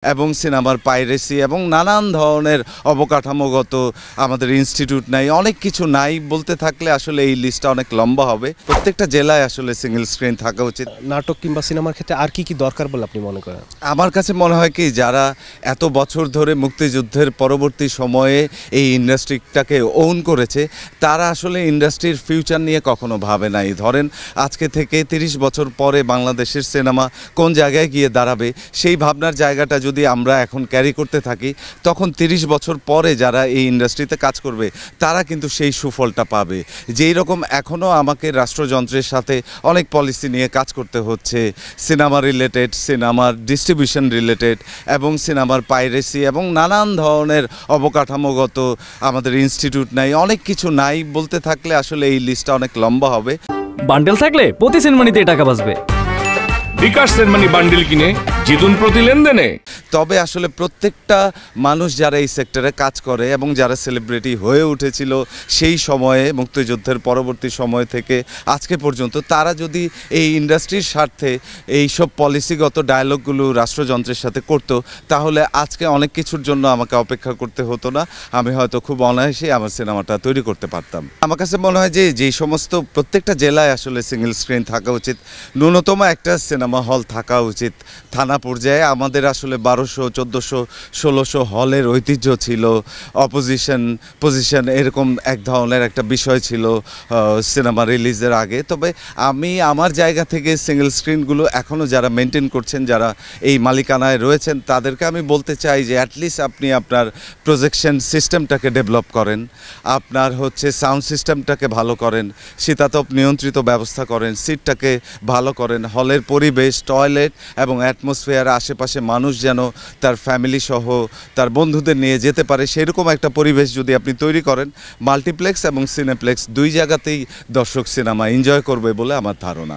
এবং সিনেমার পাইরেসি এবং নানান ধরনের অবকাঠামোগত আমাদের ইনস্টিটিউট নাই, অনেক কিছু নাই। বলতে থাকলে আসলে এই লিস্টটা অনেক লম্বা হবে। প্রত্যেকটা জেলায় আসলে সিঙ্গেল স্ক্রিন থাকা উচিত। নাটক কিংবা সিনেমার ক্ষেত্রে আর কি দরকার বলে আপনি মনে করেন? আমার কাছে মনে হয় কি, যারা এত বছর ধরে মুক্তিযুদ্ধের পরবর্তী সময়ে এই ইন্ডাস্ট্রিটাকে ওন করেছে, তারা আসলে ইন্ডাস্ট্রির ফিউচার নিয়ে কখনো ভাবে নাই। ধরেন আজকে থেকে 30 বছর পরে বাংলাদেশের সিনেমা কোন জায়গায় গিয়ে দাঁড়াবে, সেই ভাবনার জায়গাটা যদি আমরা এখন ক্যারি করতে থাকি, তখন 30 বছর পরে যারা এই ইন্ডাস্ট্রিতে কাজ করবে তারা কিন্তু সেই সুফলটা পাবে। যেই রকম এখনও আমাকে রাষ্ট্রযন্ত্রের সাথে অনেক পলিসি নিয়ে কাজ করতে হচ্ছে, সিনেমা রিলেটেড, সিনেমার ডিস্ট্রিবিউশন রিলেটেড এবং সিনেমার পাইরেসি এবং নানান ধরনের অবকাঠামোগত আমাদের ইনস্টিটিউট নাই, অনেক কিছু নাই। বলতে থাকলে আসলে এই লিস্টটা অনেক লম্বা হবে। বান্ডেল থাকলে প্রতি সেনমানিতে টাকা বাঁচবে। বিকাশ সেনমানি বান্ডেল কিনে জিতুন প্রতি লেনদেনে। তবে আসলে প্রত্যেকটা মানুষ যারা এই সেক্টরে কাজ করে এবং যারা সেলিব্রিটি হয়ে উঠেছিল সেই সময়ে, মুক্তিযুদ্ধের পরবর্তী সময় থেকে আজকে পর্যন্ত, তারা যদি এই ইন্ডাস্ট্রির স্বার্থে এইসব পলিসিগত ডায়ালগগুলো রাষ্ট্রযন্ত্রের সাথে করতো, তাহলে আজকে অনেক কিছুর জন্য আমাকে অপেক্ষা করতে হতো না। আমি হয়তো খুব অনায়াসে আমার সিনেমাটা তৈরি করতে পারতাম। আমার কাছে মনে হয় যে যেই সমস্ত প্রত্যেকটা জেলায় আসলে সিঙ্গেল স্ক্রিন থাকা উচিত, ন্যূনতম একটা সিনেমা হল থাকা উচিত। থানা পর্যায়ে আমাদের আসলে 1200, 1400, 1600 হলের ঐতিহ্য ছিল। পজিশন এরকম এক ধরনের একটা বিষয় ছিল সিনেমা রিলিজের আগে। তবে আমি আমার জায়গা থেকে সিঙ্গেল স্ক্রিনগুলো এখনও যারা মেনটেন করছেন, যারা এই মালিকানায় রয়েছেন, তাদেরকে আমি বলতে চাই যে অ্যাটলিস্ট আপনি আপনার প্রজেকশন সিস্টেমটাকে ডেভেলপ করেন, আপনার সাউন্ড সিস্টেমটাকে ভালো করেন, শীতাতপ নিয়ন্ত্রিত ব্যবস্থা করেন, সিটটাকে ভালো করেন, হলের পরিবেশ, টয়লেট এবং অ্যাটমসফিয়ার, আশেপাশে মানুষ যেন তার ফ্যামিলি সহ তার বন্ধুদের নিয়ে যেতে পারে, সেরকম একটা পরিবেশ যদি আপনি তৈরি করেন, মাল্টিপ্লেক্স এবং সিনেপ্লেক্স দুই জায়গাতেই দর্শক সিনেমা এনজয় করবে বলে আমার ধারণা।